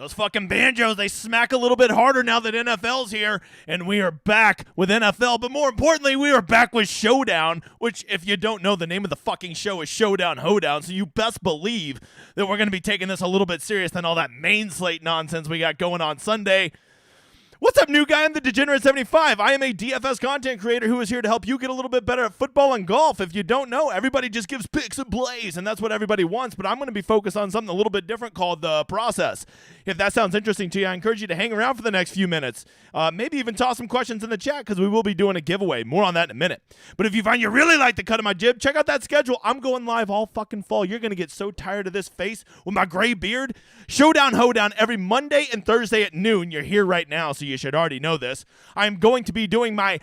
Those fucking banjos, they smack a little bit harder now that NFL's here, and we are back with NFL. But more importantly, we are back with Showdown, which, if you don't know, the name of the fucking show is Showdown, Hoedown, so you best believe that we're going to be taking this a little bit serious than all that main slate nonsense we got going on Sunday. What's up, new guy? I'm the Degenerate75. I am a DFS content creator who is here to help you get a little bit better at football and golf. If you don't know, everybody just gives picks and plays, and that's what everybody wants, but I'm going to be focused on something a little bit different called the process. If that sounds interesting to you, I encourage you to hang around for the next few minutes. Maybe even toss some questions in the chat because we will be doing a giveaway. More on that in a minute. But if you find you really like the cut of my jib, check out that schedule. I'm going live all fucking fall. You're going to get so tired of this face with my gray beard. Showdown, Hoedown every Monday and Thursday at noon. You're here right now, so you should already know this. I'm going to be doing my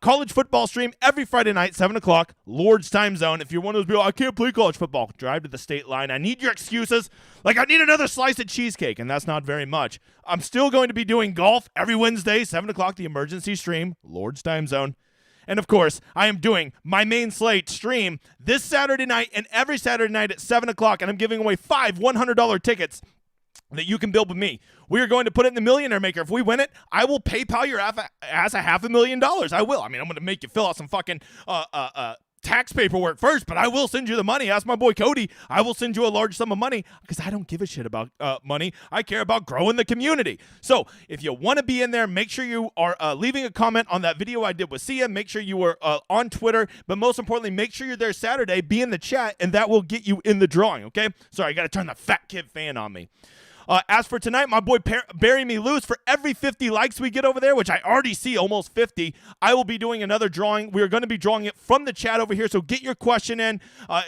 college football stream every Friday night, 7 o'clock, Lord's time zone. If you're one of those people, I can't play college football, drive to the state line. I need your excuses. Like, I need another slice of cheesecake, and that's not very much. I'm still going to be doing golf every Wednesday, 7 o'clock, the emergency stream, Lord's time zone. And, of course, I am doing my main slate stream this Saturday night and every Saturday night at 7 o'clock, and I'm giving away 5 $100 tickets that you can build with me. We are going to put it in the Millionaire Maker. If we win it, I will PayPal your ass $500,000. I will. I mean, I'm going to make you fill out some fucking tax paperwork first, but I will send you the money. Ask my boy Cody. I will send you a large sum of money because I don't give a shit about money. I care about growing the community. So if you want to be in there, make sure you are leaving a comment on that video I did with Sia. Make sure you are on Twitter, but most importantly, make sure you're there Saturday. Be in the chat, and that will get you in the drawing, okay? Sorry, I got to turn the fat kid fan on me. As for tonight, my boy Bury Me Loose, for every 50 likes we get over there, which I already see almost 50, I will be doing another drawing. We are going to be drawing it from the chat over here, so get your question in.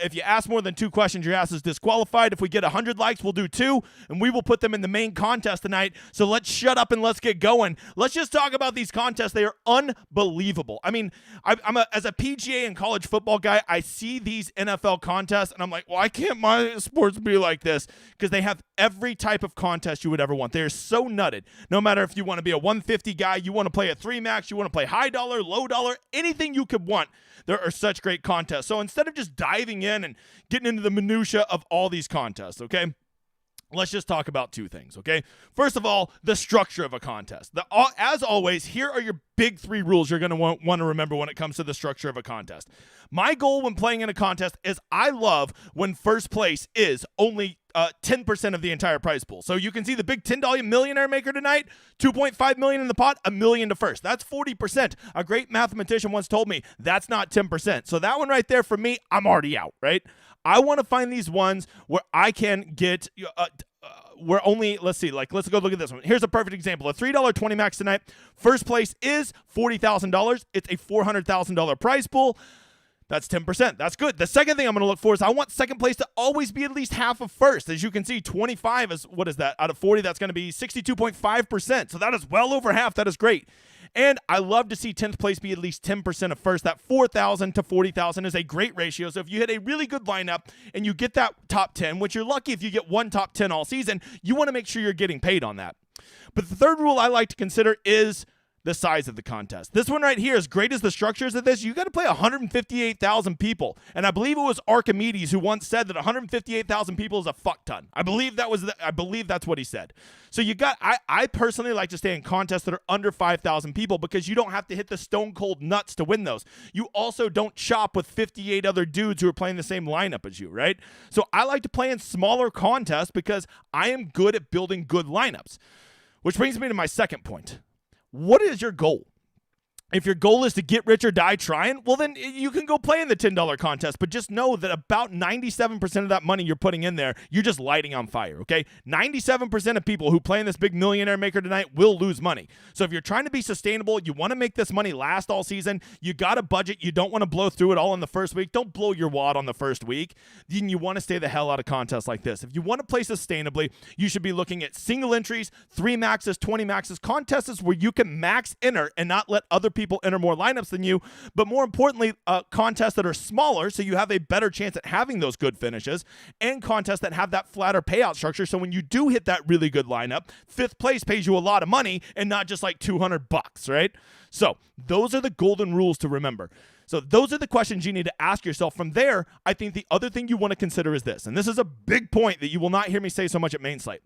If you ask more than 2 questions, your ass is disqualified. If we get 100 likes, we'll do 2, and we will put them in the main contest tonight. So let's shut up and let's get going. Let's just talk about these contests. They are unbelievable. I mean, as a PGA and college football guy, I see these NFL contests, and I'm like, why can't my sports be like this? Because they have every type of contest you would ever want. They're so nutted. No matter if you want to be a 150 guy, you want to play a 3 max, you want to play high dollar, low dollar, anything you could want. There are such great contests. So instead of just diving in and getting into the minutia of all these contests, okay? Let's just talk about 2 things, okay? First of all, the structure of a contest. As always, here are your big 3 rules you're going to want to remember when it comes to the structure of a contest. My goal when playing in a contest is I love when first place is only 10% of the entire prize pool. So you can see the big $10 Millionaire Maker tonight, $2.5 million in the pot, $1 million to first. That's 40%. A great mathematician once told me that's not 10%. So that one right there, for me, I'm already out, right? I want to find these ones where I can get we're only, let's see, like, let's go look at this one. Here's a perfect example. A $3 20 max tonight. First place is $40,000. It's a $400,000 prize pool. That's 10%. That's good. The second thing I'm going to look for is I want second place to always be at least half of first. As you can see, 25 is, what is that? Out of 40, that's going to be 62.5%. So that is well over half. That is great. And I love to see 10th place be at least 10% of first. That 4,000 to 40,000 is a great ratio. So if you hit a really good lineup and you get that top 10, which you're lucky if you get one top 10 all season, you want to make sure you're getting paid on that. But the third rule I like to consider is the size of the contest. This one right here, as great as the structures of this, you got to play 158,000 people. And I believe it was Archimedes who once said that 158,000 people is a fuck ton. I believe that's what he said. So I personally like to stay in contests that are under 5,000 people because you don't have to hit the stone cold nuts to win those. You also don't chop with 58 other dudes who are playing the same lineup as you, right? So I like to play in smaller contests because I am good at building good lineups. Which brings me to my second point. What is your goal? If your goal is to get rich or die trying, well, then you can go play in the $10 contest, but just know that about 97% of that money you're putting in there, you're just lighting on fire, okay? 97% of people who play in this big Millionaire Maker tonight will lose money. So if you're trying to be sustainable, you want to make this money last all season, you got a budget, you don't want to blow through it all in the first week, don't blow your wad on the first week, then you want to stay the hell out of contests like this. If you want to play sustainably, you should be looking at single entries, 3 maxes, 20 maxes, contests where you can max enter and not let other people enter more lineups than you, but more importantly, contests that are smaller so you have a better chance at having those good finishes, and contests that have that flatter payout structure so when you do hit that really good lineup, 5th place pays you a lot of money and not just like $200, right? So those are the golden rules to remember. So those are the questions you need to ask yourself. From there, I think the other thing you want to consider is this, and this is a big point that you will not hear me say so much at Main Slate.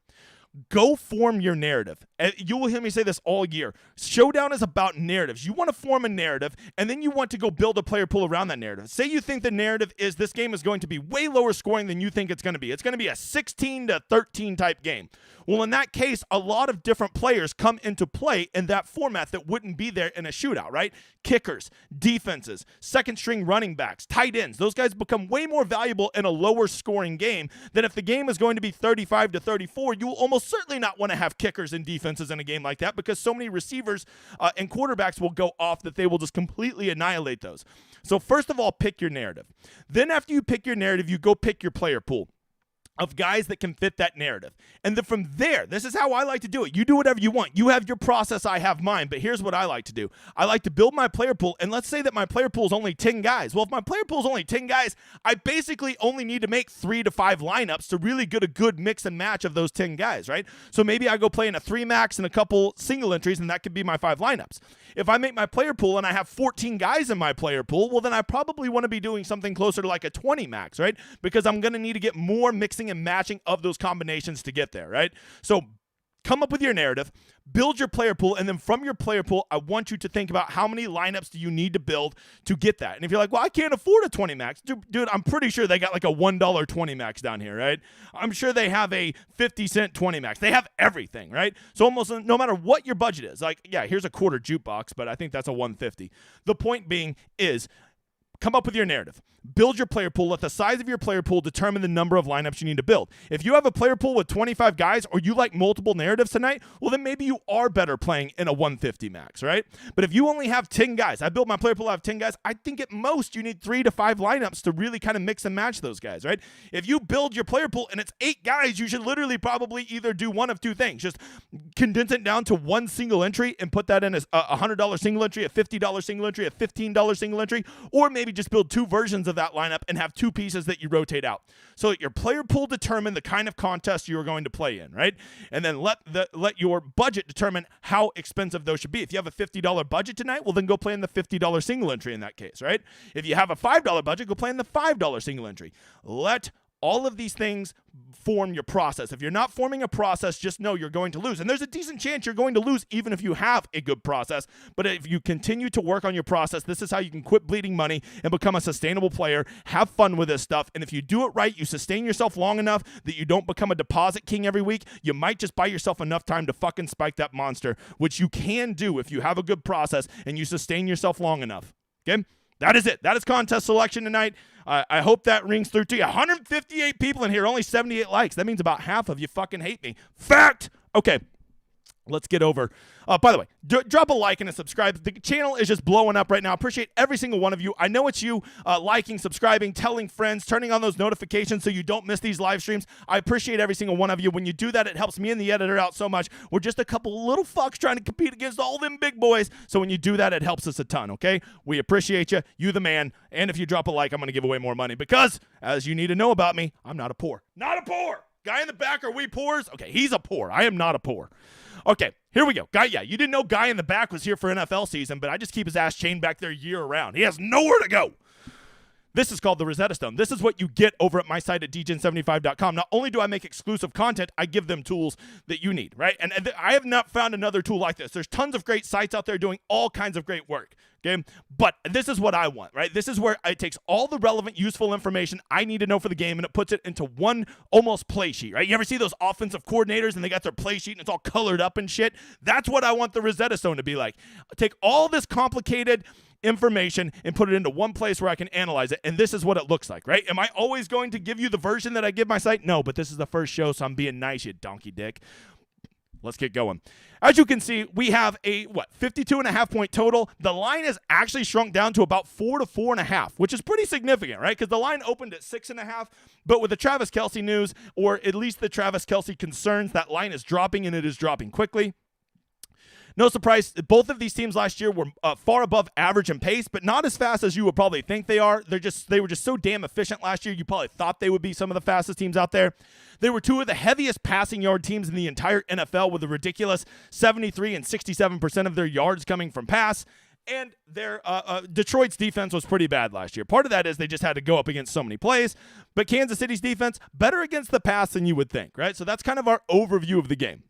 go form your narrative. You will hear me say this all year. Showdown is about narratives. You want to form a narrative, and then you want to go build a player pool around that narrative. Say you think the narrative is this game is going to be way lower scoring than you think it's going to be. It's going to be a 16-13 type game. Well, in that case, a lot of different players come into play in that format that wouldn't be there in a shootout, right? Kickers, defenses, second-string running backs, tight ends. Those guys become way more valuable in a lower scoring game than if the game is going to be 35-34. You will almost certainly not want to have kickers and defenses in a game like that because so many receivers and quarterbacks will go off that they will just completely annihilate those. So first of all, pick your narrative. Then after you pick your narrative, you go pick your player pool of guys that can fit that narrative. And then from there, this is how I like to do it. You do whatever you want. You have your process, I have mine, but here's what I like to do. I like to build my player pool, and let's say that my player pool is only 10 guys. Well, if my player pool is only 10 guys, I basically only need to make 3 to 5 lineups to really get a good mix and match of those 10 guys, right? So maybe I go play in a 3 max and a couple single entries, and that could be my 5 lineups. If I make my player pool and I have 14 guys in my player pool, well, then I probably want to be doing something closer to like a 20 max, right? Because I'm going to need to get more mixing and matching of those combinations to get there, right? So come up with your narrative, build your player pool, and then from your player pool, I want you to think about how many lineups do you need to build to get that. And if you're like, well, I can't afford a 20 max, dude, I'm pretty sure they got like a $1 20 max down here, right? I'm sure they have a 50-cent 20 max. They have everything, right? So almost no matter what your budget is, like, yeah, here's a quarter jukebox, but I think that's a 150. The point being is, come up with your narrative. Build your player pool. Let the size of your player pool determine the number of lineups you need to build. If you have a player pool with 25 guys or you like multiple narratives tonight, well, then maybe you are better playing in a 150 max, right? But if you only have 10 guys, I built my player pool, I have 10 guys, I think at most you need 3 to 5 lineups to really kind of mix and match those guys, right? If you build your player pool and it's 8 guys, you should literally probably either do one of 2 things. Just condense it down to one single entry and put that in as a $100 single entry, a $50 single entry, a $15 single entry, or maybe just build 2 versions of that lineup and have 2 pieces that you rotate out so that your player pool determine the kind of contest you're going to play in, right? And then let your budget determine how expensive those should be. If you have a $50 budget tonight, well, then go play in the $50 single entry in that case, right? If you have a $5 budget, go play in the $5 single entry. Let all of these things form your process. If you're not forming a process, just know you're going to lose. And there's a decent chance you're going to lose even if you have a good process. But if you continue to work on your process, this is how you can quit bleeding money and become a sustainable player. Have fun with this stuff. And if you do it right, you sustain yourself long enough that you don't become a deposit king every week, you might just buy yourself enough time to fucking spike that monster, which you can do if you have a good process and you sustain yourself long enough. Okay? That is it. That is contest selection tonight. I hope that rings through to you. 158 people in here, only 78 likes. That means about half of you fucking hate me. Fact! Okay, let's get over. By the way, drop a like and a subscribe. The channel is just blowing up right now. Appreciate every single one of you. I know it's you liking, subscribing, telling friends, turning on those notifications so you don't miss these live streams. I appreciate every single one of you. When you do that, it helps me and the editor out so much. We're just a couple little fucks trying to compete against all them big boys. So when you do that, it helps us a ton, okay? We appreciate you. You the man. And if you drop a like, I'm going to give away more money because, as you need to know about me, I'm not a poor. Not a poor! Guy in the back, are we poors? Okay, he's a poor. I am not a poor. Okay, here we go. Guy, yeah, you didn't know Guy in the back was here for NFL season, but I just keep his ass chained back there year-round. He has nowhere to go. This is called the Rosetta Stone. This is what you get over at my site at dgen75.com. Not only do I make exclusive content, I give them tools that you need, right? And I have not found another tool like this. There's tons of great sites out there doing all kinds of great work, okay? But this is what I want, right? This is where it takes all the relevant, useful information I need to know for the game, and it puts it into one almost play sheet, right? You ever see those offensive coordinators, and they got their play sheet, and it's all colored up and shit? That's what I want the Rosetta Stone to be like. Take all this complicated information and put it into one place where I can analyze it, and this is what it looks like, right? Am I always going to give you the version that I give my site? No, but this is the first show, so I'm being nice, you donkey dick. Let's get going. As you can see, we have a, 52.5 point total. The line has actually shrunk down to about 4 to 4.5, which is pretty significant, right? Because the line opened at 6.5, but with the Travis Kelce news, or at least the Travis Kelce concerns, that line is dropping, and it is dropping quickly. No surprise, both of these teams last year were far above average in pace, but not as fast as you would probably think they are. They were just so damn efficient last year, you probably thought they would be some of the fastest teams out there. They were 2 of the heaviest passing yard teams in the entire NFL with a ridiculous 73 and 67% of their yards coming from pass. And their Detroit's defense was pretty bad last year. Part of that is they just had to go up against so many plays. But Kansas City's defense, better against the pass than you would think, right? So that's kind of our overview of the game.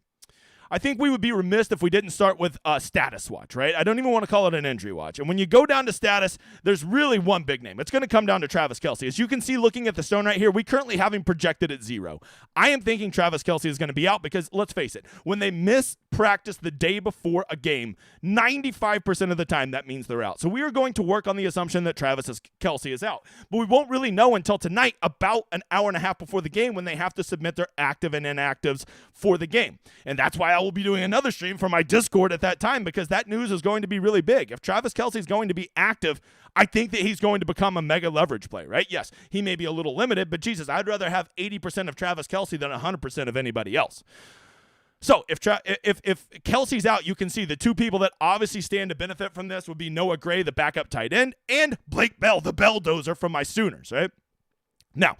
I think we would be remiss if we didn't start with status watch, right? I don't even want to call it an injury watch. And when you go down to status, there's really one big name. It's going to come down to Travis Kelce. As you can see looking at the stone right here, we currently have him projected at 0. I am thinking Travis Kelce is going to be out because, let's face it, when they miss practice the day before a game, 95% of the time that means they're out. So we are going to work on the assumption that Travis Kelce is out. But we won't really know until tonight, about an hour and a half before the game, when they have to submit their active and inactives for the game. And that's why I will be doing another stream from my Discord at that time, because that news is going to be really big. If Travis Kelce is going to be active, I think that he's going to become a mega leverage play, right? Yes, he may be a little limited, but Jesus, I'd rather have 80% of Travis Kelce than 100% of anybody else. So if Kelce's out, you can see the two people that obviously stand to benefit from this would be Noah Gray, the backup tight end, and Blake Bell, the belldozer from my Sooners, right? Now,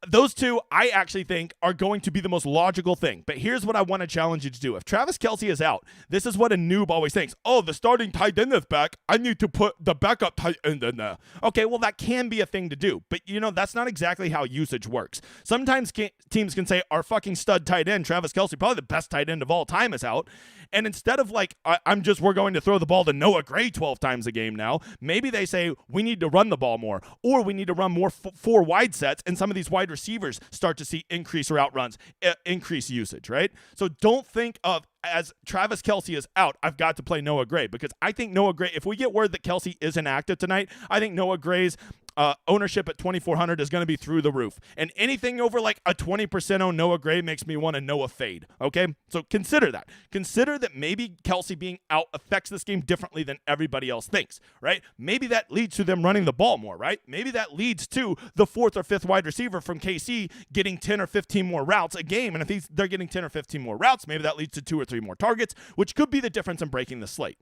those two, I actually think, are going to be the most logical thing. But here's what I want to challenge you to do. If Travis Kelce is out, this is what a noob always thinks. Oh, the starting tight end is back. I need to put the backup tight end in there. Okay, well, that can be a thing to do. But, that's not exactly how usage works. Sometimes teams can say, our fucking stud tight end, Travis Kelce, probably the best tight end of all time, is out. And instead of we're going to throw the ball to Noah Gray 12 times a game now, maybe they say, we need to run the ball more. Or we need to run more 4 wide sets, and some of these wide receivers start to see increase route runs, increase usage, right? So don't think of, as Travis Kelce is out, I've got to play Noah Gray, because I think Noah Gray, if we get word that Kelce isn't active tonight, I think Noah Gray's ownership at 2,400 is going to be through the roof. And anything over like a 20% on Noah Gray makes me want to Noah fade, okay? So consider that. Consider that maybe Kelce being out affects this game differently than everybody else thinks, right? Maybe that leads to them running the ball more, right? Maybe that leads to the 4th or 5th wide receiver from KC getting 10 or 15 more routes a game. And if they're getting 10 or 15 more routes, maybe that leads to 2 or 3 more targets, which could be the difference in breaking the slate.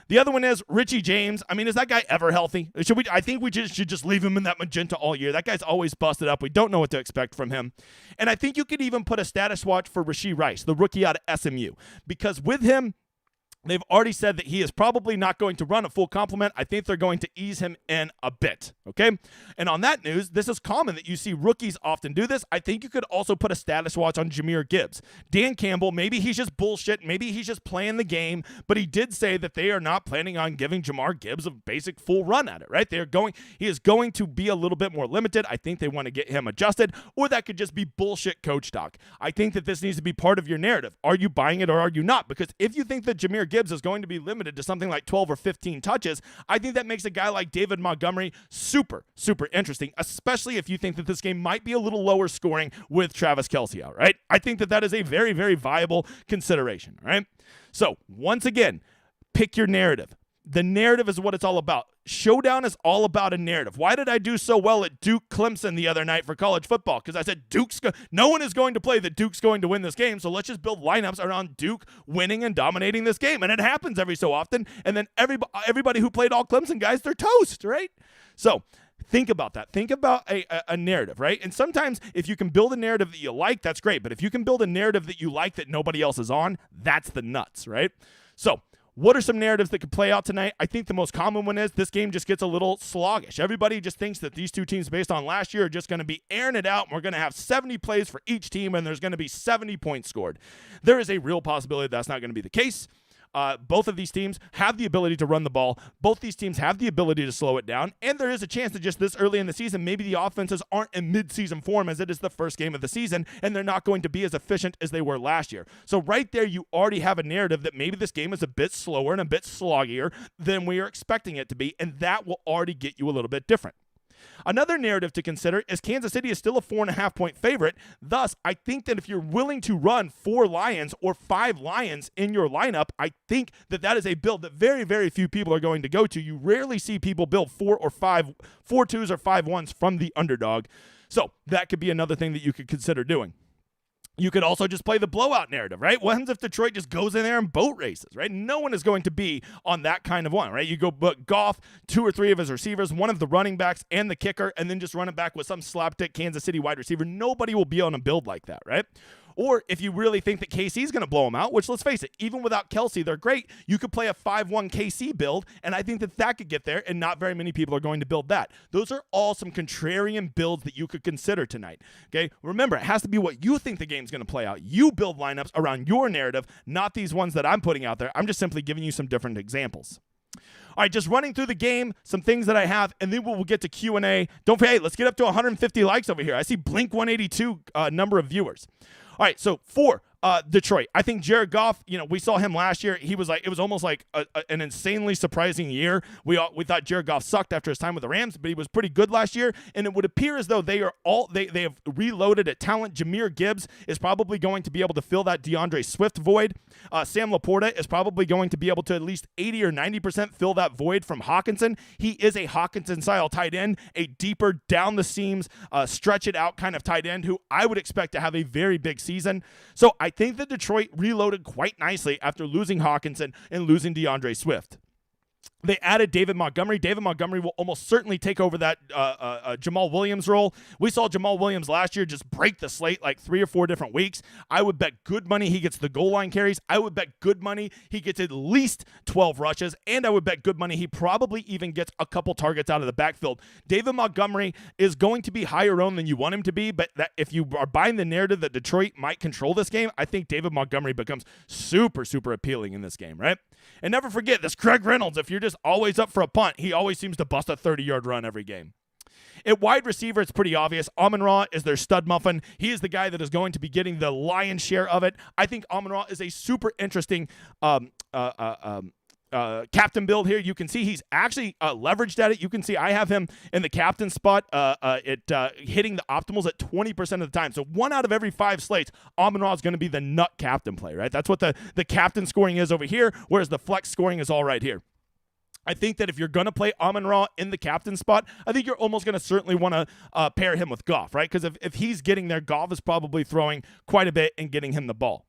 The other one is Richie James. I mean, is that guy ever healthy? I think we should just leave him in that magenta all year. That guy's always busted up. We don't know what to expect from him. And I think you could even put a status watch for Rashee Rice, the rookie out of SMU, because with him, they've already said that he is probably not going to run a full complement. I think they're going to ease him in a bit, okay? And on that news, this is common that you see rookies often do this. I think you could also put a status watch on Jahmyr Gibbs. Dan Campbell, maybe he's just bullshit. Maybe he's just playing the game, but he did say that they are not planning on giving Jahmyr Gibbs a basic full run at it, right? He is going to be a little bit more limited. I think they want to get him adjusted, or that could just be bullshit coach talk. I think that this needs to be part of your narrative. Are you buying it or are you not? Because if you think that Jahmyr Gibbs is going to be limited to something like 12 or 15 touches, I think that makes a guy like David Montgomery super, super interesting, especially if you think that this game might be a little lower scoring with Travis Kelce out, right? I think that is a very, very viable consideration, right? So, once again, pick your narrative. The narrative is what it's all about. Showdown is all about a narrative. Why did I do so well at Duke Clemson the other night for college football? Because I said no one is going to play that Duke's going to win this game, so let's just build lineups around Duke winning and dominating this game. And it happens every so often, and then everybody who played all Clemson guys, they're toast, right? So think about that. Think about a narrative, right? And sometimes if you can build a narrative that you like, that's great. But if you can build a narrative that you like that nobody else is on, that's the nuts, right? So what are some narratives that could play out tonight? I think the most common one is this game just gets a little sluggish. Everybody just thinks that these two teams based on last year are just going to be airing it out, and we're going to have 70 plays for each team, and there's going to be 70 points scored. There is a real possibility that's not going to be the case. Both of these teams have the ability to run the ball. Both these teams have the ability to slow it down. And there is a chance that just this early in the season, maybe the offenses aren't in mid-season form as it is the first game of the season, and they're not going to be as efficient as they were last year. So right there, you already have a narrative that maybe this game is a bit slower and a bit sloggier than we are expecting it to be, and that will already get you a little bit different. Another narrative to consider is Kansas City is still a 4.5-point favorite. Thus, I think that if you're willing to run 4 Lions or 5 Lions in your lineup, I think that is a build that very, very few people are going to go to. You rarely see people build 4 twos or 5 ones from the underdog. So that could be another thing that you could consider doing. You could also just play the blowout narrative, right? What happens if Detroit just goes in there and boat races, right? No one is going to be on that kind of one, right? You go Goff, 2 or 3 of his receivers, one of the running backs and the kicker, and then just run it back with some slapdick Kansas City wide receiver. Nobody will be on a build like that, right? Or if you really think that KC is going to blow them out, which let's face it, even without Kelsey, they're great. You could play a 5-1 KC build, and I think that that could get there, and not very many people are going to build that. Those are all some contrarian builds that you could consider tonight. Okay, remember, it has to be what you think the game's going to play out. You build lineups around your narrative, not these ones that I'm putting out there. I'm just simply giving you some different examples. All right, just running through the game, some things that I have, and then we'll get to Q&A. Don't forget, hey, let's get up to 150 likes over here. I see Blink 182 number of viewers. All right, so for Detroit, I think Jared Goff, we saw him last year. He was like, it was almost like an insanely surprising year. We thought Jared Goff sucked after his time with the Rams, but he was pretty good last year. And it would appear as though they have reloaded at talent. Jahmyr Gibbs is probably going to be able to fill that DeAndre Swift void. Sam Laporta is probably going to be able to at least 80 or 90% fill that void from Hawkinson. He is a Hawkinson-style tight end, a deeper down the seams, stretch it out kind of tight end who I would expect to have a very big season. So I think that Detroit reloaded quite nicely after losing Hawkinson and losing DeAndre Swift. They added David Montgomery. David Montgomery will almost certainly take over that Jamal Williams role. We saw Jamal Williams last year just break the slate like 3 or 4 different weeks. I would bet good money he gets the goal line carries. I would bet good money he gets at least 12 rushes. And I would bet good money he probably even gets a couple targets out of the backfield. David Montgomery is going to be higher owned than you want him to be, but that if you are buying the narrative that Detroit might control this game, I think David Montgomery becomes super, super appealing in this game, right? And never forget, this Craig Reynolds, if you're just always up for a punt, he always seems to bust a 30-yard run every game. At wide receiver, it's pretty obvious. Amon-Ra is their stud muffin. He is the guy that is going to be getting the lion's share of it. I think Amon-Ra is a super interesting captain build here. You can see he's actually leveraged at it. You can see I have him in the captain spot hitting the optimals at 20% of the time. So 1 out of every 5 slates, Amon-Ra is going to be the nut captain play, right? That's what the captain scoring is over here, whereas the flex scoring is all right here. I think that if you're going to play Amon-Ra in the captain spot, I think you're almost going to certainly want to pair him with Goff, right? Because if he's getting there, Goff is probably throwing quite a bit and getting him the ball.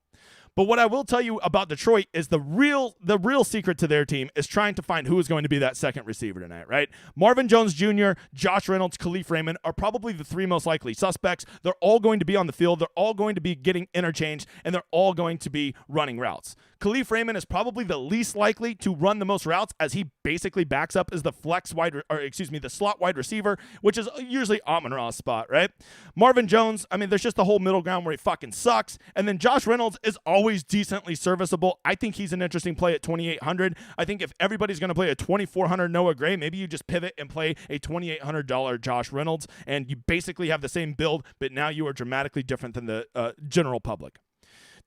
But what I will tell you about Detroit is the real secret to their team is trying to find who is going to be that second receiver tonight, right? Marvin Jones Jr., Josh Reynolds, Khalif Raymond are probably the 3 most likely suspects. They're all going to be on the field. They're all going to be getting interchanged, and they're all going to be running routes. Khalif Raymond is probably the least likely to run the most routes as he basically backs up as the the slot wide receiver, which is usually Amon-Ra's spot, right? Marvin Jones, I mean, there's just the whole middle ground where he fucking sucks. And then Josh Reynolds is always decently serviceable. I think he's an interesting play at 2,800. I think if everybody's going to play a 2,400 Noah Gray, maybe you just pivot and play a $2,800 Josh Reynolds, and you basically have the same build, but now you are dramatically different than the general public.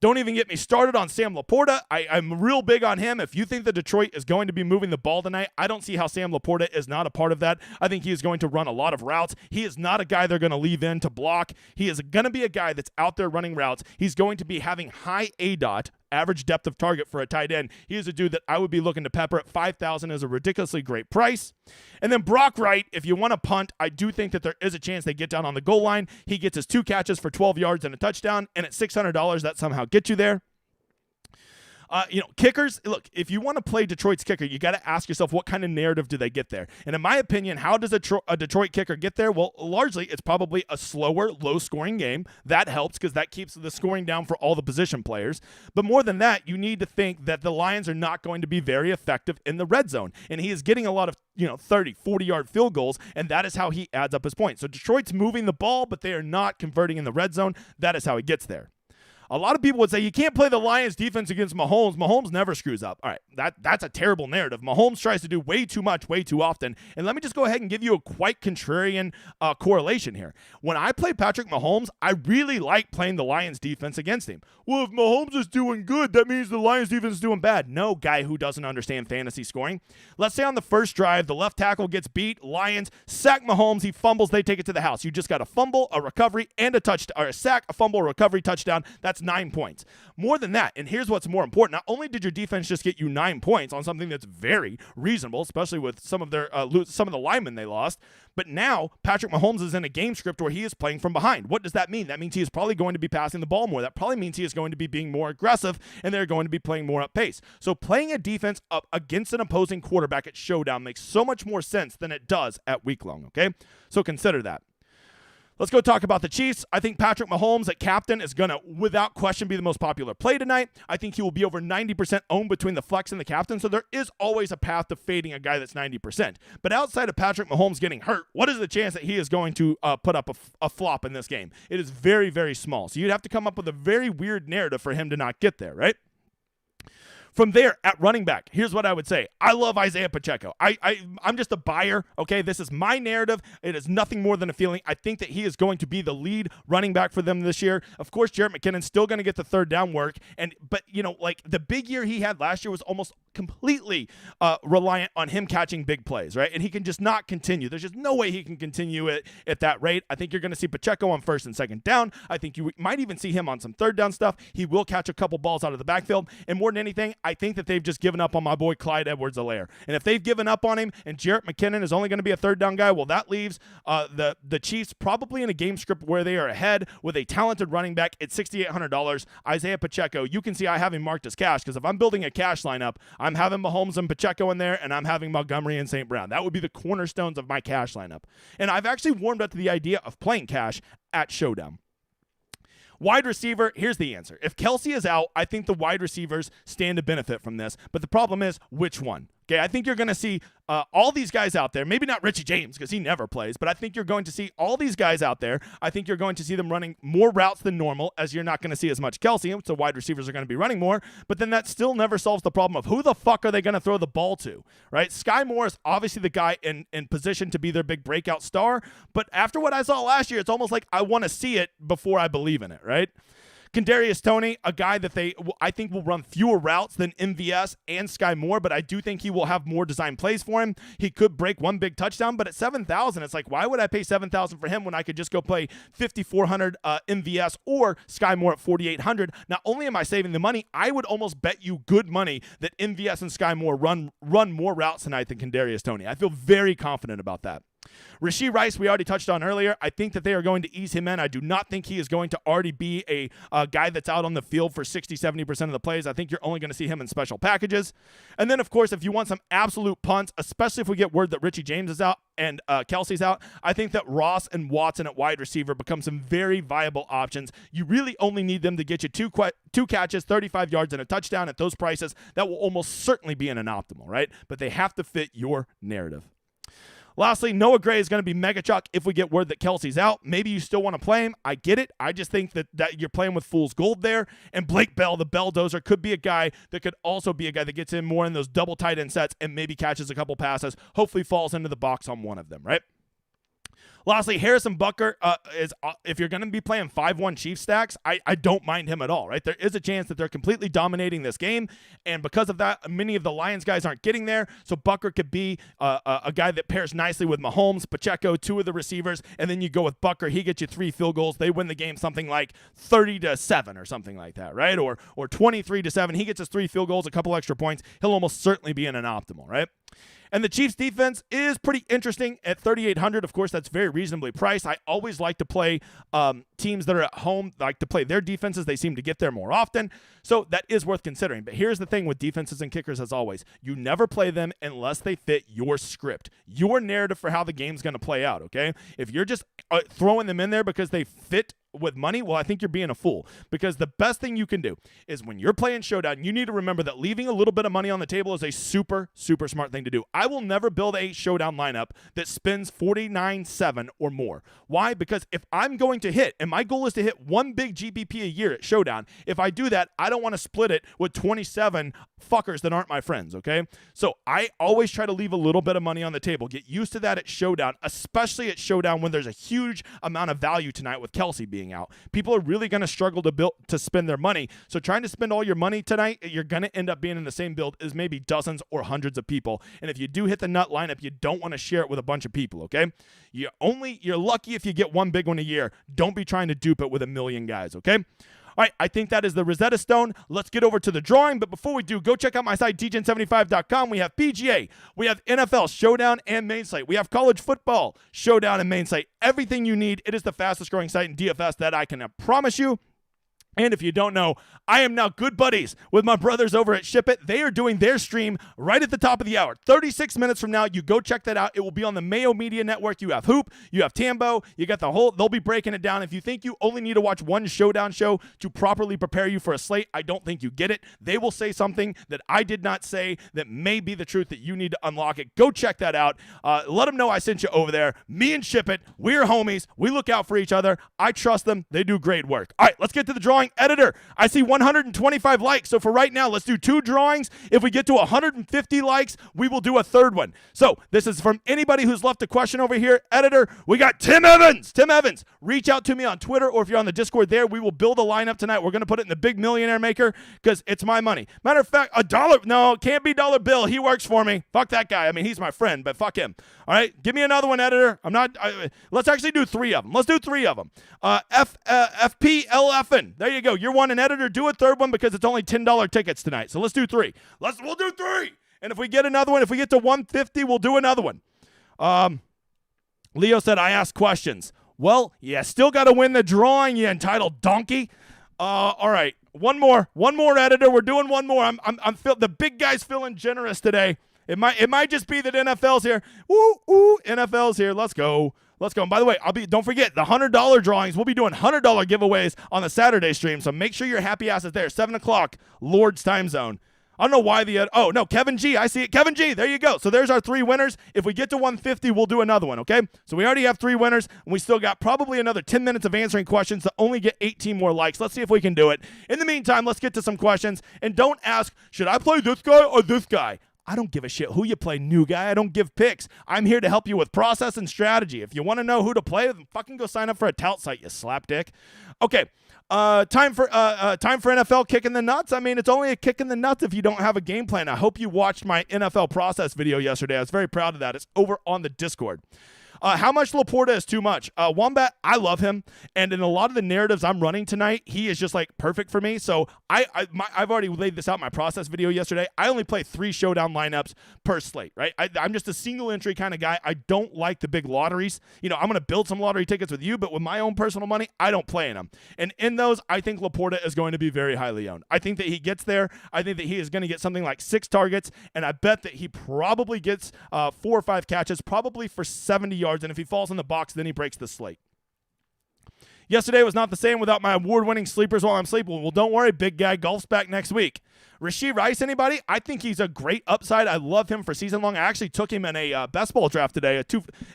Don't even get me started on Sam Laporta. I'm real big on him. If you think that Detroit is going to be moving the ball tonight, I don't see how Sam Laporta is not a part of that. I think he is going to run a lot of routes. He is not a guy they're going to leave in to block. He is going to be a guy that's out there running routes. He's going to be having high ADOT, average depth of target for a tight end. He is a dude that I would be looking to pepper at 5,000 as a ridiculously great price. And then Brock Wright, if you want to punt, I do think that there is a chance they get down on the goal line. He gets his 2 catches for 12 yards and a touchdown, and at $600, that somehow gets you there. Kickers, look, if you want to play Detroit's kicker, you got to ask yourself, what kind of narrative do they get there? And in my opinion, how does a Detroit kicker get there? Well, largely, it's probably a slower, low-scoring game. That helps because that keeps the scoring down for all the position players. But more than that, you need to think that the Lions are not going to be very effective in the red zone. And he is getting a lot of 30, 40-yard field goals, and that is how he adds up his points. So Detroit's moving the ball, but they are not converting in the red zone. That is how he gets there. A lot of people would say you can't play the Lions defense against Mahomes. Mahomes never screws up. All right, that's a terrible narrative. Mahomes tries to do way too much, way too often. And let me just go ahead and give you a quite contrarian correlation here. When I play Patrick Mahomes, I really like playing the Lions defense against him. Well, if Mahomes is doing good, that means the Lions defense is doing bad. No, guy who doesn't understand fantasy scoring. Let's say on the first drive, the left tackle gets beat. Lions sack Mahomes. He fumbles. They take it to the house. You just got a fumble, a recovery, and a touchdown, or a sack, a fumble, a recovery, touchdown. That's 9 points. More than that, and here's what's more important. Not only did your defense just get you 9 points on something that's very reasonable, especially with some of the linemen they lost, but now Patrick Mahomes is in a game script where he is playing from behind. What does that mean? That means he is probably going to be passing the ball more. That probably means he is going to be being more aggressive, and they're going to be playing more up pace. So playing a defense up against an opposing quarterback at Showdown makes so much more sense than it does at week long, okay? So consider that. Let's go talk about the Chiefs. I think Patrick Mahomes at captain is going to, without question, be the most popular play tonight. I think he will be over 90% owned between the flex and the captain, so there is always a path to fading a guy that's 90%. But outside of Patrick Mahomes getting hurt, what is the chance that he is going to put up a flop in this game? It is very, very small. So you'd have to come up with a very weird narrative for him to not get there, right? From there, at running back, here's what I would say. I love Isaiah Pacheco. I'm just a buyer, okay? This is my narrative. It is nothing more than a feeling. I think that he is going to be the lead running back for them this year. Of course, Jarrett McKinnon's still going to get the third down work. But like the big year he had last year was almost completely reliant on him catching big plays, right? And he can just not continue. There's just no way he can continue it at that rate. I think you're going to see Pacheco on first and second down. I think you might even see him on some third down stuff. He will catch a couple balls out of the backfield. And more than anything, I think that they've just given up on my boy Clyde Edwards-Helaire. And if they've given up on him and Jarrett McKinnon is only going to be a third down guy, well, that leaves the Chiefs probably in a game script where they are ahead with a talented running back at $6,800. Isaiah Pacheco, you can see I have him marked as cash because if I'm building a cash lineup, I'm having Mahomes and Pacheco in there, and I'm having Montgomery and St. Brown. That would be the cornerstones of my cash lineup. And I've actually warmed up to the idea of playing cash at Showdown. Wide receiver, here's the answer. If Kelce is out, I think the wide receivers stand to benefit from this. But the problem is, which one? Okay, I think you're going to see all these guys out there. Maybe not Richie James because he never plays, but I think you're going to see all these guys out there. I think you're going to see them running more routes than normal as you're not going to see as much Kelce, so wide receivers are going to be running more. But then that still never solves the problem of who the fuck are they going to throw the ball to, right? Sky Moore is obviously the guy in position to be their big breakout star, but after what I saw last year, it's almost like I want to see it before I believe in it, right? Kadarius Toney, a guy that I think will run fewer routes than MVS and Sky Moore, but I do think he will have more design plays for him. He could break one big touchdown, but at $7,000, it's like, why would I pay $7,000 for him when I could just go play $5,400 MVS or Sky Moore at $4,800? Not only am I saving the money, I would almost bet you good money that MVS and Sky Moore run more routes tonight than Kadarius Toney. I feel very confident about that. Rashee Rice, we already touched on earlier. I think that they are going to ease him in. I do not think he is going to already be a guy that's out on the field for 60-70% of the plays. I think you're only going to see him in special packages. And then, of course, if you want some absolute punts, especially if we get word that Richie James is out and Kelce's out, I think that Ross and Watson at wide receiver become some very viable options. You really only need them to get you two catches, 35 yards, and a touchdown at those prices. That will almost certainly be in an optimal, right? But they have to fit your narrative. Lastly, Noah Gray is going to be mega chalk if we get word that Kelce's out. Maybe you still want to play him. I get it. I just think that you're playing with fool's gold there. And Blake Bell, the Belldozer, could be a guy that could also be a guy that gets in more in those double tight end sets and maybe catches a couple passes, hopefully falls into the box on one of them, right? Lastly, Harrison Butker is if you're going to be playing 5-1 Chiefs stacks, I don't mind him at all, right? There is a chance that they're completely dominating this game, and because of that, many of the Lions guys aren't getting there, so Butker could be a guy that pairs nicely with Mahomes, Pacheco, two of the receivers, and then you go with Butker. He gets you 3 field goals. They win the game something like 30-7 or something like that, right? Or 23-7. He gets us 3 field goals, a couple extra points. He'll almost certainly be in an optimal, right? And the Chiefs defense is pretty interesting at $3,800. Of course, that's very reasonably priced. I always like to play teams that are at home, like to play their defenses. They seem to get there more often. So that is worth considering. But here's the thing with defenses and kickers, as always. You never play them unless they fit your script, your narrative for how the game's going to play out, okay? If you're just throwing them in there because they fit with money, well, I think you're being a fool, because the best thing you can do is when you're playing Showdown, you need to remember that leaving a little bit of money on the table is a super, super smart thing to do. I will never build a Showdown lineup that spends 49.7 or more. Why? Because if I'm going to hit, and my goal is to hit one big GPP a year at Showdown, if I do that, I don't want to split it with 27 fuckers that aren't my friends, okay? So I always try to leave a little bit of money on the table. Get used to that at Showdown, especially at Showdown when there's a huge amount of value tonight with Kelce being out. People are really going to struggle to spend their money. So trying to spend all your money tonight, you're going to end up being in the same build as maybe dozens or hundreds of people. And if you do hit the nut lineup, you don't want to share it with a bunch of people, okay? You're lucky if you get one big one a year. Don't be trying to dupe it with a million guys, okay? All right, I think that is the Rosetta Stone. Let's get over to the drawing. But before we do, go check out my site, dgen75.com. We have PGA, we have NFL, Showdown, and main site. We have college football, Showdown, and main site. Everything you need. It is the fastest growing site in DFS that I can promise you. And if you don't know, I am now good buddies with my brothers over at Ship It. They are doing their stream right at the top of the hour. 36 minutes from now, you go check that out. It will be on the Mayo Media Network. You have Hoop, you have Tambo, you got the whole, they'll be breaking it down. If you think you only need to watch one Showdown show to properly prepare you for a slate, I don't think you get it. They will say something that I did not say that may be the truth that you need to unlock it. Go check that out. Let them know I sent you over there. Me and Ship It, we're homies. We look out for each other. I trust them. They do great work. All right, let's get to the drawing. Editor, I see 125 likes. So for right now, let's do 2 drawings. If we get to 150 likes, we will do a third one. So this is from anybody who's left a question over here. Editor, we got Tim Evans. Tim Evans, reach out to me on Twitter, or if you're on the Discord there, we will build a lineup tonight. We're going to put it in the Big Millionaire Maker because it's my money. Matter of fact, $1. No, it can't be Dollar Bill. He works for me. Fuck that guy. I mean, he's my friend, but fuck him. All right, give me another one, Editor. Let's actually do 3 of them. Let's do 3 of them. FPLFN. There you go. You're one, an Editor. Do a third one because it's only $10 tickets tonight. So let's do 3. We'll do 3. And if we get another one, if we get to 150, we'll do another one. Leo said, I asked questions. Well, yeah, still got to win the drawing, you entitled donkey. All right, one more, Editor. We're doing one more. The big guy's feeling generous today. It might just be that NFL's here. Woo, NFL's here. Let's go. And by the way, don't forget the $100 drawings. We'll be doing $100 giveaways on the Saturday stream. So make sure your happy ass is there. 7:00 Lord's time zone. I don't know why Kevin G. I see it. Kevin G. There you go. So there's our 3 winners. If we get to 150, we'll do another one, okay? So we already have 3 winners, and we still got probably another 10 minutes of answering questions to only get 18 more likes. Let's see if we can do it. In the meantime, let's get to some questions. And don't ask, should I play this guy or this guy? I don't give a shit who you play, new guy. I don't give picks. I'm here to help you with process and strategy. If you want to know who to play, then fucking go sign up for a tout site, you slapdick. Okay, time for NFL kick in the nuts. I mean, it's only a kick in the nuts if you don't have a game plan. I hope you watched my NFL process video yesterday. I was very proud of that. It's over on the Discord. How much Laporta is too much? Wombat, I love him, and in a lot of the narratives I'm running tonight, he is just like perfect for me. So I've already laid this out in my process video yesterday. I only play 3 Showdown lineups per slate, right? I'm just a single entry kind of guy. I don't like the big lotteries. I'm going to build some lottery tickets with you, but with my own personal money, I don't play in them. And in those, I think Laporta is going to be very highly owned. I think that he gets there. I think that he is going to get something like 6 targets, and I bet that he probably gets 4 or 5 catches, probably for 70 yards. And if he falls in the box, then he breaks the slate. Yesterday was not the same without my award-winning sleepers while I'm sleeping. Well, don't worry, big guy. Golf's back next week. Rashee Rice, anybody? I think he's a great upside. I love him for season long. I actually took him in a best ball draft today.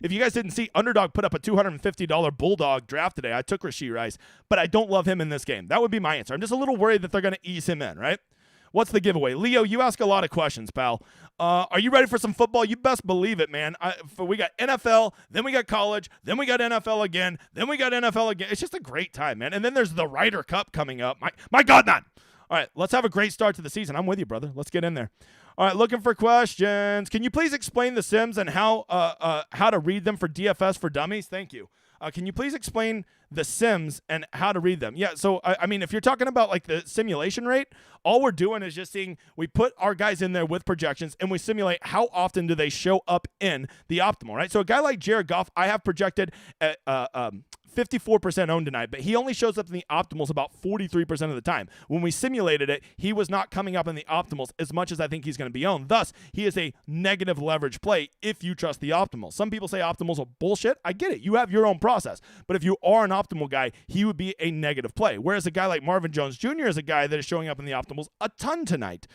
If you guys didn't see, Underdog put up a $250 Bulldog draft today. I took Rashee Rice, but I don't love him in this game. That would be my answer. I'm just a little worried that they're going to ease him in, right? What's the giveaway? Leo, you ask a lot of questions, pal. Are you ready for some football? You best believe it, man. We got NFL, then we got college, then we got NFL again, then we got NFL again. It's just a great time, man. And then there's the Ryder Cup coming up. My God, man. All right, let's have a great start to the season. I'm with you, brother. Let's get in there. All right, looking for questions. Can you please explain the Sims and how to read them for DFS for dummies? Thank you. Can you please explain the Sims and how to read them? Yeah, so, I mean, if you're talking about, like, the simulation rate, all we're doing is just seeing, we put our guys in there with projections, and we simulate how often do they show up in the optimal, right? So a guy like Jared Goff, I have projected at 54% owned tonight, but he only shows up in the optimals about 43% of the time. When we simulated it, he was not coming up in the optimals as much as I think he's going to be owned. Thus, he is a negative leverage play if you trust the optimals. Some people say optimals are bullshit. I get it. You have your own process. But if you are an optimal guy, he would be a negative play. Whereas a guy like Marvin Jones Jr. is a guy that is showing up in the optimals a ton tonight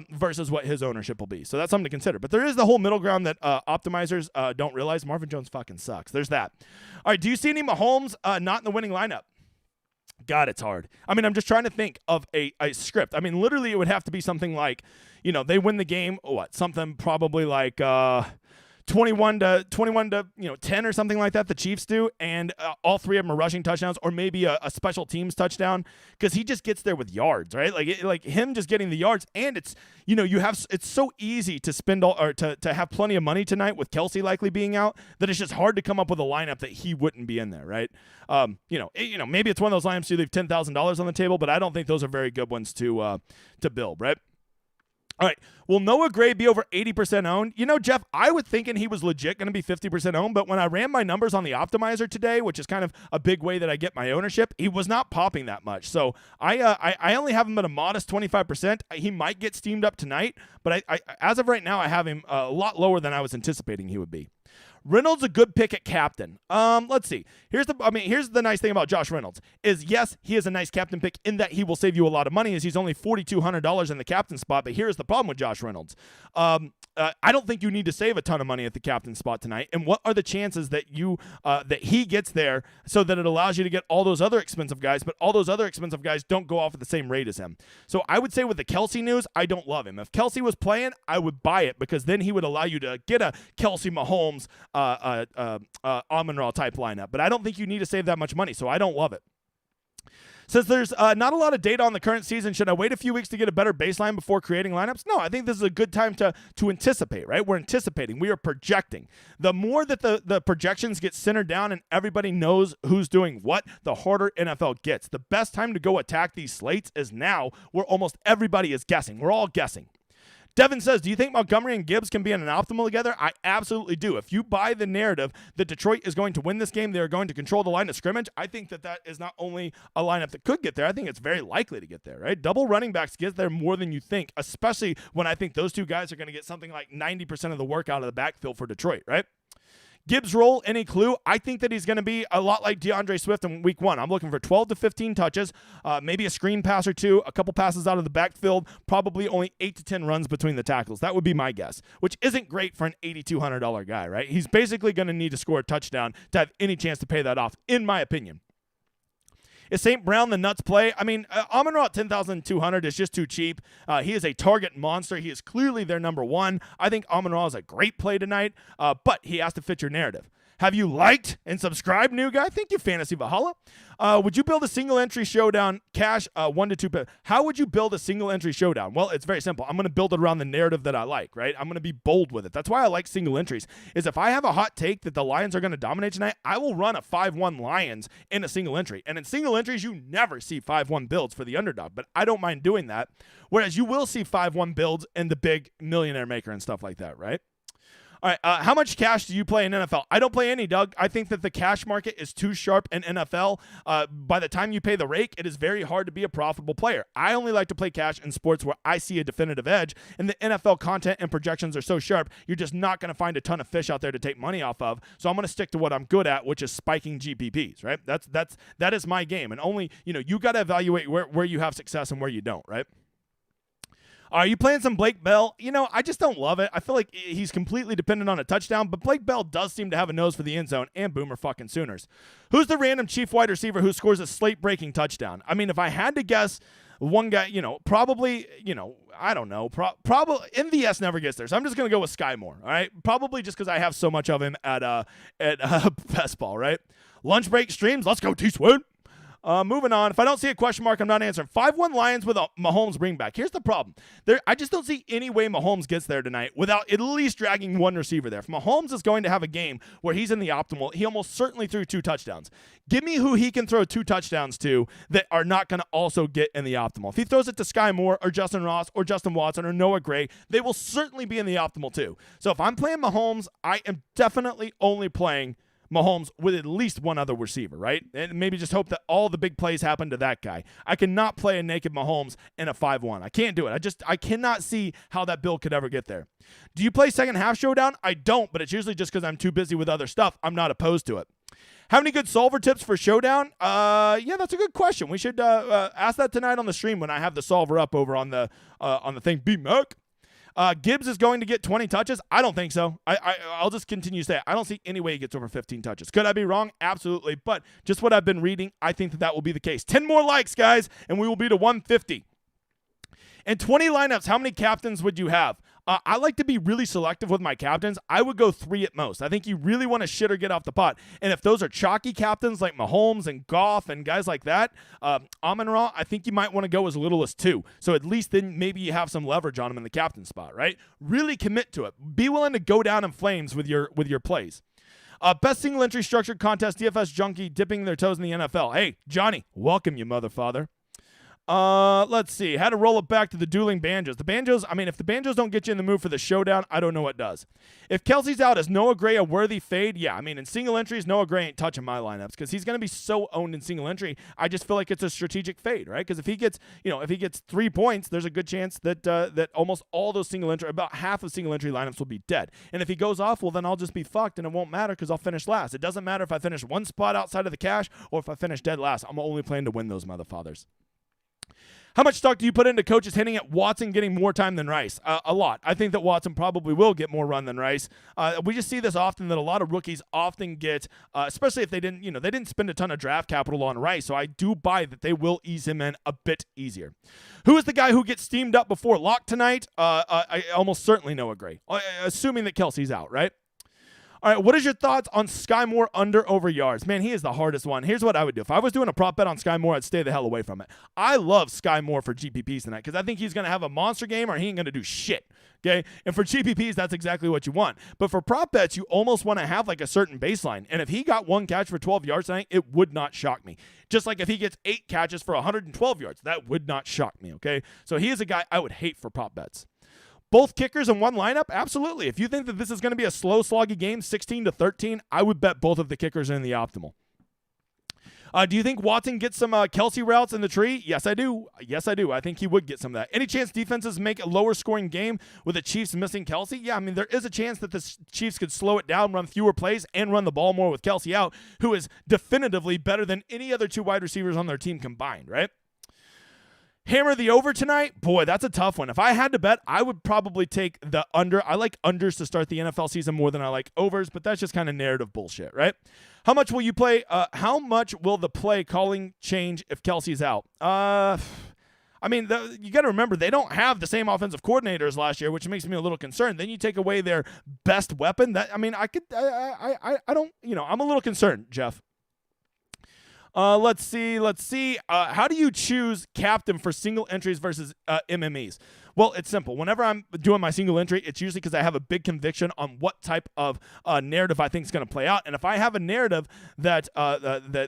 versus what his ownership will be. So that's something to consider. But there is the whole middle ground that optimizers don't realize. Marvin Jones fucking sucks. There's that. All right, do you see any Mahomes not in the winning lineup? God, it's hard. I mean, I'm just trying to think of a script. I mean, literally, it would have to be something like, they win the game, something probably like 21 to 10 or something like that, the Chiefs do, and all 3 of them are rushing touchdowns, or maybe a special teams touchdown, because he just gets there with yards, right? Like him just getting the yards, and it's it's so easy to spend to have plenty of money tonight with Kelsey likely being out that it's just hard to come up with a lineup that he wouldn't be in there, right? Maybe it's one of those lineups you leave $10,000 on the table, but I don't think those are very good ones to build, right? All right. Will Noah Gray be over 80% owned? You know, Jeff, I was thinking he was legit going to be 50% owned, but when I ran my numbers on the optimizer today, which is kind of a big way that I get my ownership, he was not popping that much. So I only have him at a modest 25%. He might get steamed up tonight, but I as of right now, I have him a lot lower than I was anticipating he would be. Reynolds a good pick at captain. Let's see. Here's the nice thing about Josh Reynolds is, yes, he is a nice captain pick in that he will save you a lot of money, as he's only $4,200 in the captain spot. But here's the problem with Josh Reynolds. I don't think you need to save a ton of money at the captain spot tonight. And what are the chances that that he gets there so that it allows you to get all those other expensive guys, but all those other expensive guys don't go off at the same rate as him? So I would say with the Kelsey news, I don't love him. If Kelsey was playing, I would buy it, because then he would allow you to get a Kelsey Mahomes Amon-Ra type lineup. But I don't think you need to save that much money, so I don't love it. Since there's not a lot of data on the current season, should I wait a few weeks to get a better baseline before creating lineups? No, I think this is a good time to anticipate, right? We're anticipating. We are projecting. The more that the projections get centered down and everybody knows who's doing what, the harder NFL gets. The best time to go attack these slates is now, where almost everybody is guessing. We're all guessing. Devin says, do you think Montgomery and Gibbs can be in an optimal together? I absolutely do. If you buy the narrative that Detroit is going to win this game, they're going to control the line of scrimmage, I think that is not only a lineup that could get there, I think it's very likely to get there, right? Double running backs get there more than you think, especially when I think those two guys are going to get something like 90% of the work out of the backfield for Detroit, right? Gibbs' role, any clue? I think that he's going to be a lot like DeAndre Swift in week 1. I'm looking for 12 to 15 touches, maybe a screen pass or two, a couple passes out of the backfield, probably only 8 to 10 runs between the tackles. That would be my guess, which isn't great for an $8,200 guy, right? He's basically going to need to score a touchdown to have any chance to pay that off, in my opinion. Is St. Brown the nuts play? I mean, Amon-Ra at $10,200 is just too cheap. He is a target monster. He is clearly their number one. I think Amon-Ra is a great play tonight, but he has to fit your narrative. Have you liked and subscribed, new guy? Thank you, Fantasy Valhalla. Would you build a single entry showdown cash 1 to 2 pips? How would you build a single entry showdown? Well, it's very simple. I'm going to build it around the narrative that I like, right? I'm going to be bold with it. That's why I like single entries, is if I have a hot take that the Lions are going to dominate tonight, I will run a 5-1 Lions in a single entry. And in single entries, you never see 5-1 builds for the underdog, but I don't mind doing that. Whereas you will see 5-1 builds in the big millionaire maker and stuff like that, right? All right, how much cash do you play in NFL? I don't play any, Doug. I think that the cash market is too sharp in NFL. By the time you pay the rake, it is very hard to be a profitable player. I only like to play cash in sports where I see a definitive edge, and the NFL content and projections are so sharp, you're just not going to find a ton of fish out there to take money off of. So I'm going to stick to what I'm good at, which is spiking GPPs, right? That is my game, and only, you got to evaluate where you have success and where you don't, right? Are you playing some Blake Bell? I just don't love it. I feel like he's completely dependent on a touchdown, but Blake Bell does seem to have a nose for the end zone, and Boomer fucking Sooners. Who's the random chief wide receiver who scores a slate-breaking touchdown? I mean, if I had to guess, one guy, probably, I don't know. Probably MVS never gets there, so I'm just going to go with Sky Moore, all right? Probably just because I have so much of him at Best Ball, right? Lunch break streams. Let's go, T-Swin. Moving on. If I don't see a question mark, I'm not answering. 5-1 Lions with a Mahomes bring back. Here's the problem. I just don't see any way Mahomes gets there tonight without at least dragging one receiver there. If Mahomes is going to have a game where he's in the optimal, he almost certainly threw 2 touchdowns. Give me who he can throw 2 touchdowns to that are not going to also get in the optimal. If he throws it to Sky Moore or Justin Ross or Justin Watson or Noah Gray, they will certainly be in the optimal too. So if I'm playing Mahomes, I am definitely only playing Mahomes with at least one other receiver, right? And maybe just hope that all the big plays happen to that guy. I cannot play a naked Mahomes in a 5-1. I can't do it. I cannot see how that build could ever get there. Do you play second half showdown? I don't, but it's usually just because I'm too busy with other stuff. I'm not opposed to it. Have any good solver tips for Showdown? Yeah, that's a good question. We should ask that tonight on the stream when I have the solver up over on the thing. B-Mac. Gibbs is going to get 20 touches? I don't think so. I'll just continue to say it. I don't see any way he gets over 15 touches. Could I be wrong? Absolutely. But just what I've been reading, I think that will be the case. 10 more likes, guys, and we will be to 150. And 20 lineups, how many captains would you have? I like to be really selective with my captains. I would go 3 at most. I think you really want to shit or get off the pot. And if those are chalky captains like Mahomes and Goff and guys like that, Amon-Ra, I think you might want to go as little as 2. So at least then maybe you have some leverage on him in the captain spot, right? Really commit to it. Be willing to go down in flames with your plays. Best single entry structured contest, DFS junkie dipping their toes in the NFL. Hey, Johnny, welcome you, mother father. Let's see. How to roll it back to the dueling banjos. The banjos, I mean, if the banjos don't get you in the mood for the showdown, I don't know what does. If Kelsey's out, is Noah Gray a worthy fade? Yeah, I mean, in single entries, Noah Gray ain't touching my lineups because he's going to be so owned in single entry. I just feel like it's a strategic fade, right? Because if he gets, if he gets 3 points, there's a good chance that that almost all those single entry, about half of single entry lineups will be dead. And if he goes off, well, then I'll just be fucked and it won't matter because I'll finish last. It doesn't matter if I finish one spot outside of the cash or if I finish dead last. I'm only playing to win those motherfathers. How much stock do you put into coaches hinting at Watson getting more time than Rice? A lot. I think that Watson probably will get more run than Rice. We just see this often that a lot of rookies often get, especially if they didn't spend a ton of draft capital on Rice. So I do buy that they will ease him in a bit easier. Who is the guy who gets steamed up before lock tonight? I almost certainly Noah Gray, assuming that Kelsey's out, right? All right, what is your thoughts on Sky Moore under over yards? Man, he is the hardest one. Here's what I would do. If I was doing a prop bet on Sky Moore, I'd stay the hell away from it. I love Sky Moore for GPPs tonight because I think he's going to have a monster game or he ain't going to do shit, okay? And for GPPs, that's exactly what you want. But for prop bets, you almost want to have like a certain baseline. And if he got 1 catch for 12 yards tonight, it would not shock me. Just like if he gets 8 catches for 112 yards, that would not shock me, okay? So he is a guy I would hate for prop bets. Both kickers in one lineup? Absolutely. If you think that this is going to be a slow, sloggy game, 16-13, I would bet both of the kickers in the optimal. Do you think Watson gets some Kelsey routes in the tree? Yes, I do. Yes, I do. I think he would get some of that. Any chance defenses make a lower scoring game with the Chiefs missing Kelsey? Yeah, I mean, there is a chance that the Chiefs could slow it down, run fewer plays, and run the ball more with Kelsey out, who is definitively better than any other 2 wide receivers on their team combined, right? Hammer the over tonight? Boy, that's a tough one. If I had to bet, I would probably take the under. I like unders to start the NFL season more than I like overs, but that's just kind of narrative bullshit, right? How much will you play? How much will the play calling change if Kelsey's out? I mean, you got to remember, they don't have the same offensive coordinators last year, which makes me a little concerned. Then you take away their best weapon. I'm a little concerned, Jeff. Let's see. How do you choose captain for single entries versus MMEs? Well, it's simple. Whenever I'm doing my single entry, it's usually because I have a big conviction on what type of narrative I think is going to play out. And if I have a narrative that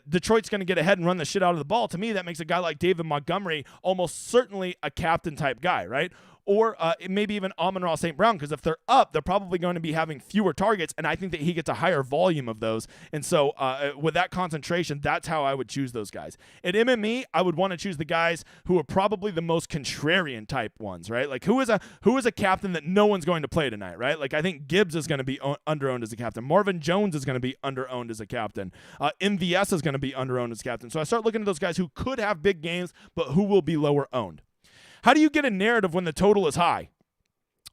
Detroit's going to get ahead and run the shit out of the ball, to me, that makes a guy like David Montgomery almost certainly a captain type guy, right? Or maybe even Amon-Ra St. Brown, because if they're up, they're probably going to be having fewer targets, and I think that he gets a higher volume of those. And so with that concentration, that's how I would choose those guys. At MME, I would want to choose the guys who are probably the most contrarian type ones, right? Like who is a captain that no one's going to play tonight, right? Like I think Gibbs is going to be under-owned as a captain. Marvin Jones is going to be under-owned as a captain. MVS is going to be under-owned as captain. So I start looking at those guys who could have big games, but who will be lower owned. How do you get a narrative when the total is high?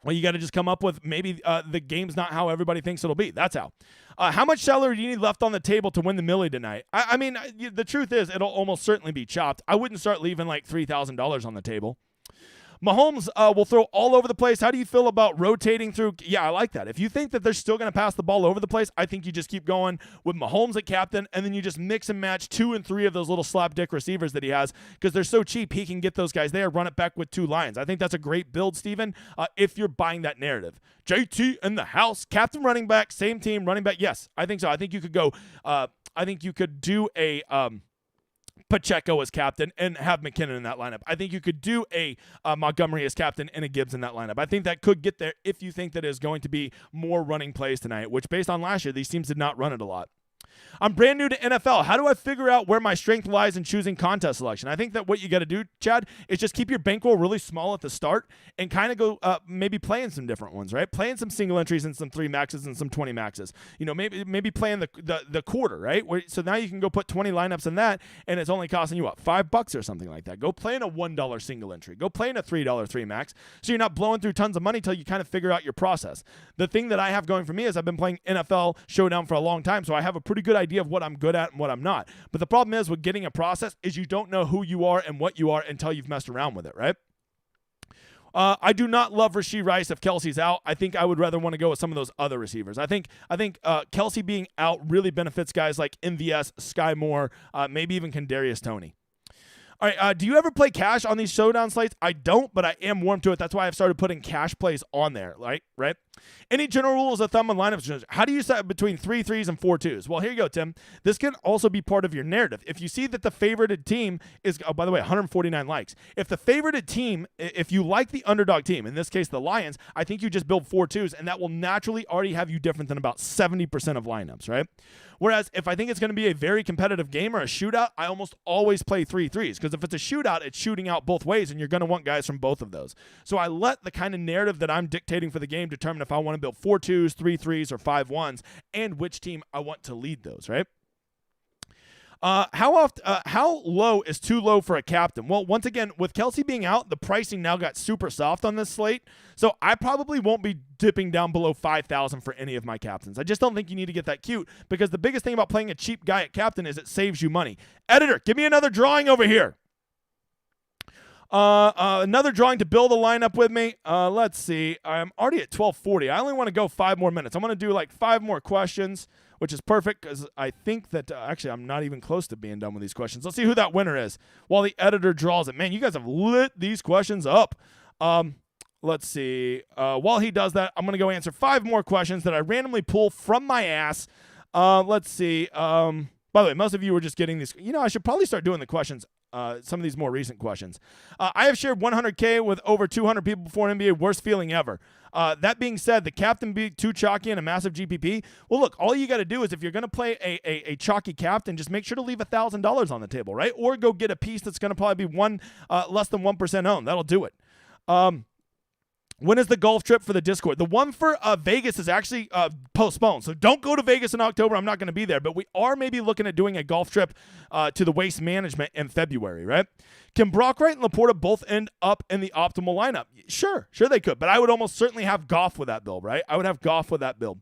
Well, you got to just come up with maybe the game's not how everybody thinks it'll be. That's how. How much salary do you need left on the table to win the millie tonight? I mean, the truth is it'll almost certainly be chopped. I wouldn't start leaving like $3,000 on the table. Mahomes will throw all over the place. How do you feel about rotating through? Yeah, I like that. If you think that they're still going to pass the ball over the place, I think you just keep going with Mahomes at captain, and then you just mix and match 2 and 3 of those little slapdick receivers that he has because they're so cheap. He can get those guys there, run it back with 2 Lions. I think that's a great build, Steven, if you're buying that narrative. JT in the house, captain running back, same team, running back. Yes, I think so. I think you could go I think you could do a Pacheco as captain and have McKinnon in that lineup. I think you could do a Montgomery as captain and a Gibbs in that lineup. I think that could get there if you think that is going to be more running plays tonight, which based on last year, these teams did not run it a lot. I'm brand new to NFL. How do I figure out where my strength lies in choosing contest selection? I think that what you got to do, Chad, is just keep your bankroll really small at the start and kind of go maybe playing some different ones, right? Playing some single entries and some 3 maxes and some 20 maxes. You know, maybe playing the quarter, right? So now you can go put 20 lineups in that, and it's only costing you, what, $5 or something like that. Go play in a $1 single entry. Go play in a $3 3 max, so you're not blowing through tons of money till you kind of figure out your process. The thing that I have going for me is I've been playing NFL Showdown for a long time, so I have a pretty good idea of what I'm good at and what I'm not. But the problem is with getting a process is you don't know who you are and what you are until you've messed around with it, right? I do not love Rashee Rice if Kelsey's out. I think I would rather want to go with some of those other receivers. I think Kelsey being out really benefits guys like MVS, Sky Moore, maybe even Kadarius Toney. All right, do you ever play cash on these showdown slates? I don't, but I am warm to it. That's why I've started putting cash plays on there, right? Any general rules of thumb on lineups? How do you set between 3 3s and 4 2s? Well, here you go, Tim. This can also be part of your narrative. If you see that the favorited team is, oh, by the way, 149 likes. If the favorited team, if you like the underdog team, in this case the Lions, I think you just build 4 2s, and that will naturally already have you different than about 70% of lineups, right? Whereas if I think it's going to be a very competitive game or a shootout, I almost always play 3 3s, because if it's a shootout, it's shooting out both ways, and you're going to want guys from both of those. So I let the kind of narrative that I'm dictating for the game determine if I want to build 4 2s, 3 3s, or 5 1s, and which team I want to lead those, right? How low is too low for a captain? Well, once again, with Kelsey being out, the pricing now got super soft on this slate, so I probably won't be dipping down below 5,000 for any of my captains. I just don't think you need to get that cute, because the biggest thing about playing a cheap guy at captain is it saves you money. Editor, give me another drawing over here. Another drawing to build a lineup with me. Let's see. I'm already at 12:40. I only want to go 5 more minutes. I'm going to do like 5 more questions, which is perfect because I think that actually I'm not even close to being done with these questions. Let's see who that winner is while the editor draws it. Man, you guys have lit these questions up. Let's see. While he does that, I'm going to go answer 5 more questions that I randomly pull from my ass. Let's see. By the way, most of you were just getting these. You know, I should probably start doing the questions. Some of these more recent questions. I have shared 100K with over 200 people before an NBA. Worst feeling ever. That being said, the captain being too chalky and a massive GPP. Well, look, all you got to do is if you're going to play a chalky captain, just make sure to leave $1,000 on the table, right? Or go get a piece that's going to probably be less than 1% owned. That'll do it. When is the golf trip for the Discord? The one for Vegas is actually postponed. So don't go to Vegas in October. I'm not going to be there. But we are maybe looking at doing a golf trip to the Waste Management in February, right? Can Brock Wright and Laporta both end up in the optimal lineup? Sure they could. But I would almost certainly have Goff with that build, right? I would have Goff with that build.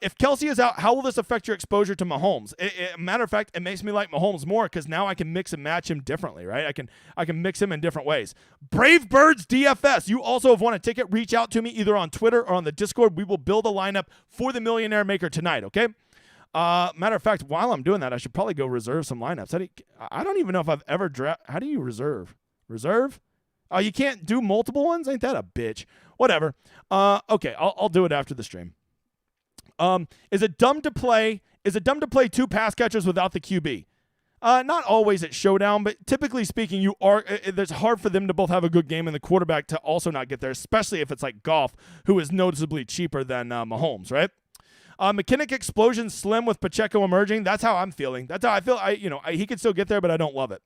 If Kelsey is out, how will this affect your exposure to Mahomes? Matter of fact, it makes me like Mahomes more because now I can mix and match him differently, right? I can mix him in different ways. Brave Birds DFS. You also have won a ticket. Reach out to me either on Twitter or on the Discord. We will build a lineup for the Millionaire Maker tonight, okay? Matter of fact, while I'm doing that, I should probably go reserve some lineups. I don't even know if I've ever How do you reserve? Reserve? Oh, you can't do multiple ones? Ain't that a bitch? Whatever. Okay, I'll do it after the stream. Is it dumb to play 2 pass catchers without the QB? Not always at Showdown, but typically speaking, it's hard for them to both have a good game and the quarterback to also not get there, especially if it's like Goff, who is noticeably cheaper than Mahomes, right? McKinnick explosion slim with Pacheco emerging. That's how I'm feeling. That's how I feel. He could still get there, but I don't love it.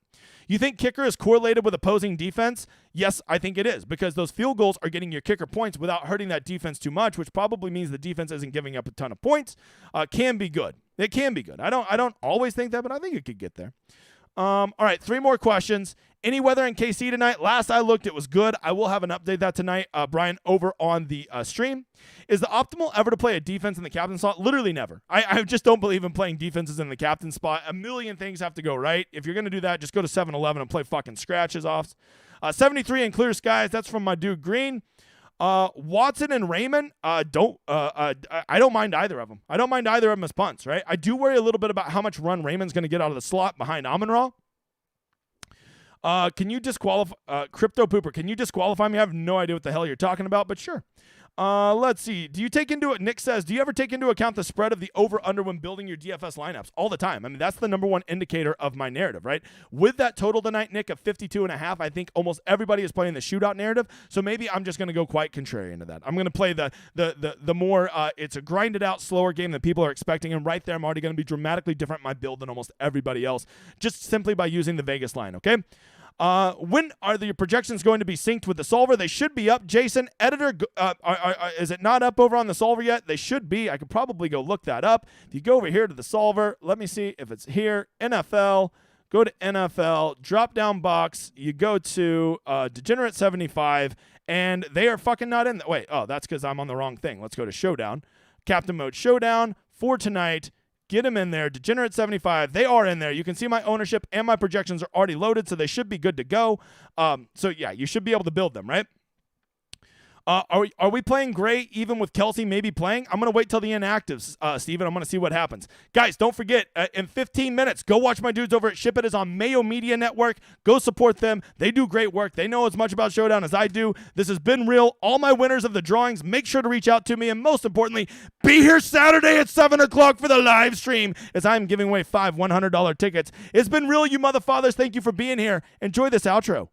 You think kicker is correlated with opposing defense? Yes, I think it is, because those field goals are getting your kicker points without hurting that defense too much, which probably means the defense isn't giving up a ton of points. Can be good. It can be good. I don't always think that, but I think it could get there. All right, 3 more questions. Any weather in KC tonight? Last I looked, it was good. I will have an update that tonight, Brian, over on the stream. Is the optimal ever to play a defense in the captain spot? Literally never. I just don't believe in playing defenses in the captain spot. A million things have to go right. If you're going to do that, just go to 7-Eleven and play fucking scratches off. 73 in clear skies. That's from my dude Green. Watson and Raymond, I don't mind either of them. I don't mind either of them as punts, right? I do worry a little bit about how much run Raymond's going to get out of the slot behind Amon-Ra. Can you disqualify Crypto Pooper? Can you disqualify me? I have no idea what the hell you're talking about, but sure. Let's see. Nick says, do you ever take into account the spread of the over-under when building your DFS lineups? All the time. I mean, that's the number one indicator of my narrative, right? With that total tonight, Nick, of 52.5, I think almost everybody is playing the shootout narrative, so maybe I'm just going to go quite contrarian to that. I'm going to play the more, it's a grinded-out, slower game that people are expecting, and right there, I'm already going to be dramatically different in my build than almost everybody else, just simply by using the Vegas line, okay? When are your projections going to be synced with the solver? They should be up. Jason, editor, is it not up over on the solver yet? They should be. I could probably go look that up. If you go over here to the solver, let me see if it's here. NFL, go to NFL, drop down box. You go to Degenerate 75, and they are fucking not in. Wait, that's because I'm on the wrong thing. Let's go to Showdown. Captain Mode Showdown for tonight. Get them in there. Degenerate 75. They are in there. You can see my ownership and my projections are already loaded, so they should be good to go. So, yeah, you should be able to build them, right? Are we playing great even with Kelsey maybe playing? I'm going to wait till the inactive, Steven. I'm going to see what happens. Guys, don't forget, in 15 minutes, go watch my dudes over at Ship It is on Mayo Media Network. Go support them. They do great work. They know as much about Showdown as I do. This has been real. All my winners of the drawings, make sure to reach out to me. And most importantly, be here Saturday at 7 o'clock for the live stream as I'm giving away 5 $100 tickets. It's been real, you motherfathers. Thank you for being here. Enjoy this outro.